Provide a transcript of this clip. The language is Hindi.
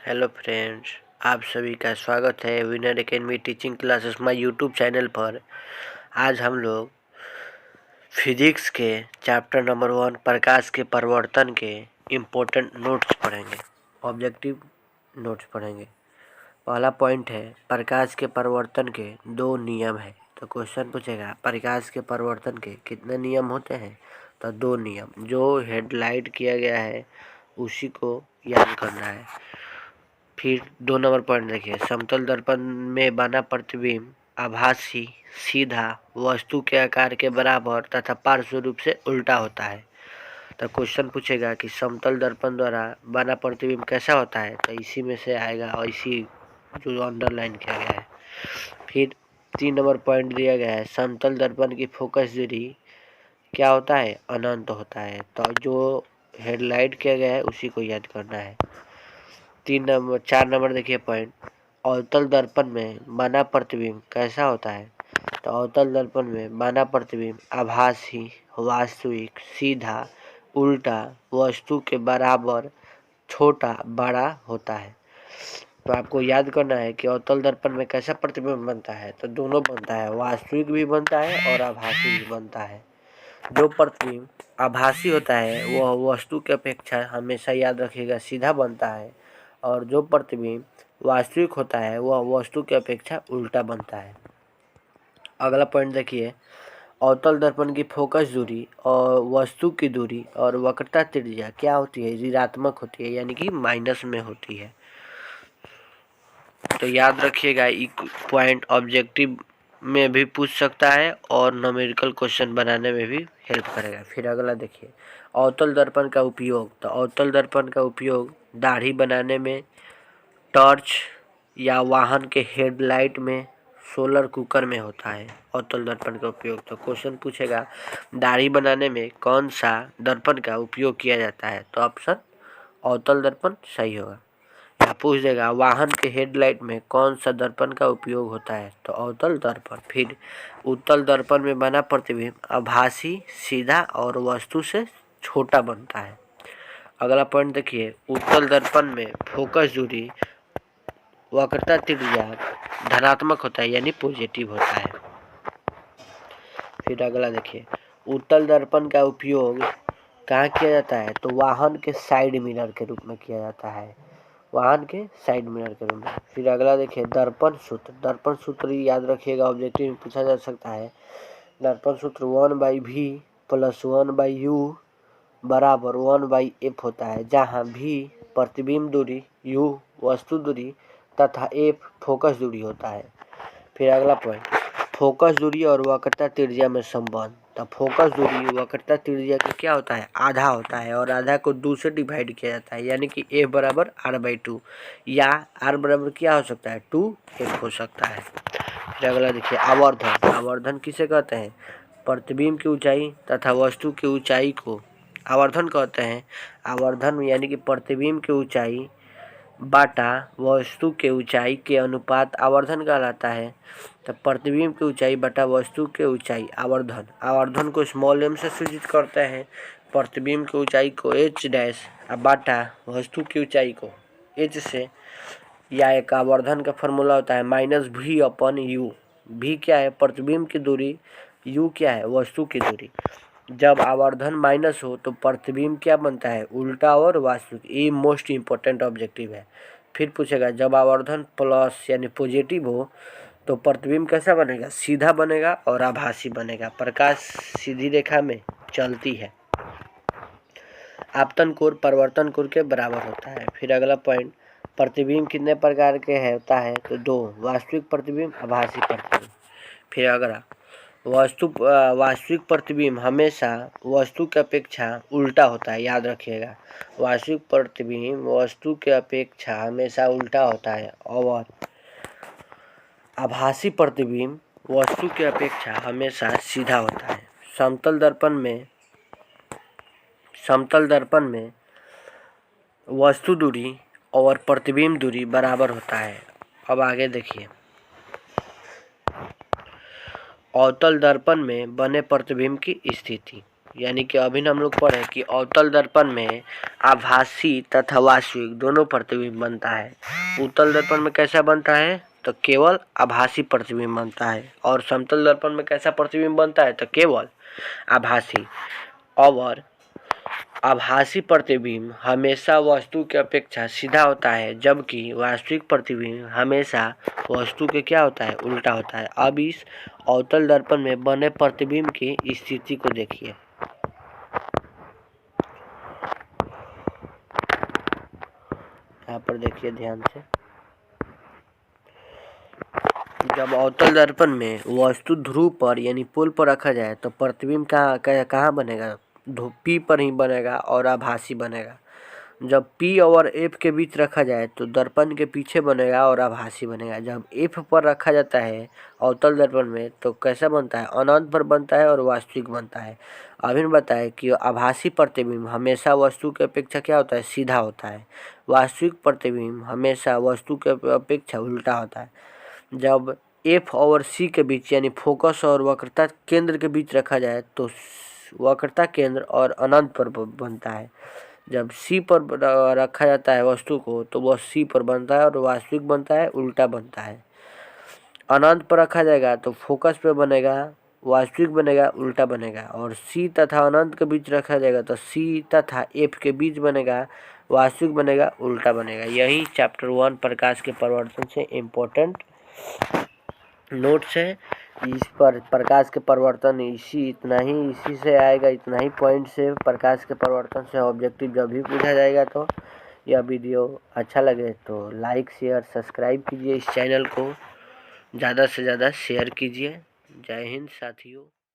हेलो फ्रेंड्स, आप सभी का स्वागत है winner academy teaching classes my YouTube channel पर। आज हम लोग फिजिक्स के चैप्टर नंबर 1 प्रकाश के परिवर्तन के इम्पोर्टेंट नोट्स पढ़ेंगे, ऑब्जेक्टिव नोट्स पढ़ेंगे। पहला पॉइंट है प्रकाश के परिवर्तन के दो नियम है। तो क्वेश्चन पूछेगा प्रकाश के परिवर्तन के कितने नियम होते हैं। तो दो नियम, जो हेडलाइट किया गया है उसी को याद करना है। फिर 2 नंबर पॉइंट देखिए, समतल दर्पण में बना प्रतिबिंब आभासी सीधा वस्तु के आकार के बराबर तथा पार्श्व रूप से उल्टा होता है। तो क्वेश्चन पूछेगा कि समतल दर्पण द्वारा बना प्रतिबिंब कैसा होता है। तो इसी में से आएगा और इसी जो अंडरलाइन किया गया है। फिर 3 नंबर पॉइंट दिया गया है, समतल दर्पण की फोकस दूरी क्या होता है, अनंत होता है। तो जो हेडलाइट किया गया है उसी को याद करना है। 4 नंबर देखिए पॉइंट, अवतल दर्पण में बना प्रतिबिंब कैसा होता है। तो अवतल दर्पण में बना प्रतिबिंब आभासी वास्तविक सीधा उल्टा वस्तु के बराबर छोटा बड़ा होता है। तो आपको याद करना है कि अवतल दर्पण में कैसा प्रतिबिंब बनता है। तो दोनों बनता है, वास्तविक भी बनता है और आभासी भी बनता है। जो प्रतिबिंब आभासी होता है वह वस्तु की अपेक्षा हमेशा याद रखिएगा सीधा बनता है, और जो प्रतिबिंब वास्तविक होता है वह वस्तु की अपेक्षा उल्टा बनता है। अगला पॉइंट देखिए, अवतल दर्पण की फोकस दूरी और वस्तु की दूरी और वक्रता त्रिज्या क्या होती है, ऋणात्मक होती है, यानी कि माइनस में होती है। तो याद रखिएगा, एक पॉइंट ऑब्जेक्टिव में भी पूछ सकता है और न्यूमेरिकल क्वेश्चन बनाने में भी हेल्प करेगा। फिर अगला देखिए, अवतल दर्पण का उपयोग। तो अवतल दर्पण का उपयोग दाढ़ी बनाने में, टॉर्च या वाहन के हेडलाइट में, सोलर कुकर में होता है अवतल दर्पण का उपयोग। तो क्वेश्चन पूछेगा दाढ़ी बनाने में कौन सा दर्पण का उपयोग किया जाता है। तो ऑप्शन अवतल दर्पण सही होगा। या पूछ देगा वाहन के हेडलाइट में कौन सा दर्पण का उपयोग होता है। तो अवतल दर्पण। फिर उत्तल दर्पण में बना प्रतिबिंब आभासी सीधा और वस्तु से छोटा बनता है। अगला पॉइंट देखिए, उत्तल दर्पण में फोकस दूरी वक्रता त्रिज्या धनात्मक होता है, यानी पॉजिटिव होता है। फिर अगला देखिए, उत्तल दर्पण का उपयोग कहाँ किया जाता है। तो वाहन के साइड मिरर के रूप में किया जाता है, वाहन के साइड मिरर के रूप में। फिर अगला देखिए, दर्पण सूत्र। दर्पण सूत्र याद रखिएगा, ऑब्जेक्टिव में पूछा जा सकता है। दर्पण सूत्र 1/v + 1/u बराबर 1/f होता है, जहाँ v प्रतिबिंब दूरी, u वस्तु दूरी तथा f फोकस दूरी होता है। फिर अगला पॉइंट, फोकस दूरी और वक्रता त्रिज्या में संबंध। तो फोकस दूरी वक्रता त्रिज्या का क्या होता है, आधा होता है, और आधा को 2 से डिवाइड किया जाता है, यानी कि f बराबर r/2 या r बराबर क्या हो सकता है, 2f हो सकता है। फिर अगला देखिए, आवर्धन। आवर्धन किसे कहते हैं, प्रतिबिंब की ऊंचाई तथा वस्तु की ऊंचाई को आवर्धन कहते हैं। आवर्धन यानी कि प्रतिबिंब की ऊंचाई बाटा वस्तु के ऊंचाई के अनुपात आवर्धन कहलाता है। तो प्रतिबिंब की ऊंचाई बटा वस्तु के ऊंचाई आवर्धन। आवर्धन को स्मॉल m से सूचित करते हैं, प्रतिबिंब की ऊंचाई को h डैश बाटा वस्तु की ऊंचाई को h से। या एक आवर्धन का फॉर्मूला होता है -v/u। v क्या है, प्रतिबिंब की दूरी, u क्या है, वस्तु की दूरी। जब आवर्धन माइनस हो तो प्रतिबिंब क्या बनता है, उल्टा और वास्तविक। ये मोस्ट इंपॉर्टेंट ऑब्जेक्टिव है। फिर पूछेगा जब आवर्धन प्लस यानी पॉजिटिव हो तो प्रतिबिंब कैसा बनेगा, सीधा बनेगा और आभासी बनेगा। प्रकाश सीधी रेखा में चलती है। आपतन कोण परिवर्तन कोण के बराबर होता है। फिर अगला पॉइंट, प्रतिबिंब कितने प्रकार के होता है। तो 2, वास्तविक प्रतिबिंब, आभासी प्रतिबिंब। फिर अगला, वास्तविक प्रतिबिंब हमेशा वस्तु की अपेक्षा उल्टा होता है, याद रखिएगा। वास्तविक प्रतिबिंब वस्तु की अपेक्षा हमेशा उल्टा होता है, और आभासी प्रतिबिंब वस्तु की अपेक्षा हमेशा सीधा होता है। समतल दर्पण में वस्तु दूरी और प्रतिबिंब दूरी बराबर होता है। अब आगे देखिए, अवतल दर्पण में बने प्रतिबिंब की स्थिति। यानी कि अभी हम लोग पढ़े कि अवतल दर्पण में आभासी तथा वास्तविक दोनों प्रतिबिंब बनता है। उत्तल दर्पण में कैसा बनता है तो केवल आभासी प्रतिबिंब बनता है, और समतल दर्पण में कैसा प्रतिबिंब बनता है तो केवल आभासी। और आभासी प्रतिबिंब हमेशा वस्तु की अपेक्षा सीधा होता है, जबकि वास्तविक प्रतिबिंब हमेशा वस्तु के क्या होता है, उल्टा होता है। अब इस अवतल दर्पण में बने प्रतिबिंब की स्थिति को देखिए। यहाँ पर देखिए ध्यान से, जब अवतल दर्पण में वस्तु ध्रुव पर यानी पोल पर रखा जाए तो प्रतिबिंब कहाँ बनेगा, P पर ही बनेगा और आभासी बनेगा। जब P और F के बीच रखा जाए तो दर्पण के पीछे बनेगा और आभासी बनेगा। जब F पर रखा जाता है अवतल दर्पण में तो कैसा बनता है, अनंत पर बनता है और वास्तविक बनता है। अभी बताए कि आभासी प्रतिबिंब हमेशा वस्तु की अपेक्षा क्या होता है, सीधा होता है। वास्तविक प्रतिबिंब हमेशा वस्तु के अपेक्षा उल्टा होता है। जब F और C के बीच यानी फोकस और वक्रता केंद्र के बीच रखा जाए तो वक्रता केंद्र और अनंत पर बनता है। जब C पर रखा जाता है वस्तु को तो वह C पर बनता है और वास्तविक बनता है, उल्टा बनता है। अनंत पर रखा जाएगा तो फोकस पे बनेगा, वास्तविक बनेगा, उल्टा बनेगा। और C तथा अनंत के बीच रखा जाएगा तो C तथा F के बीच बनेगा, वास्तविक बनेगा, उल्टा बनेगा। यही चैप्टर 1 प्रकाश के परिवर्तन से इम्पोर्टेंट नोट्स है। इस पर प्रकाश के परिवर्तन इसी से आएगा, इतना ही पॉइंट से प्रकाश के परिवर्तन से ऑब्जेक्टिव जब भी पूछा जाएगा। तो यह वीडियो अच्छा लगे तो लाइक शेयर सब्सक्राइब कीजिए, इस चैनल को ज़्यादा से ज़्यादा शेयर कीजिए। जय हिंद साथियों।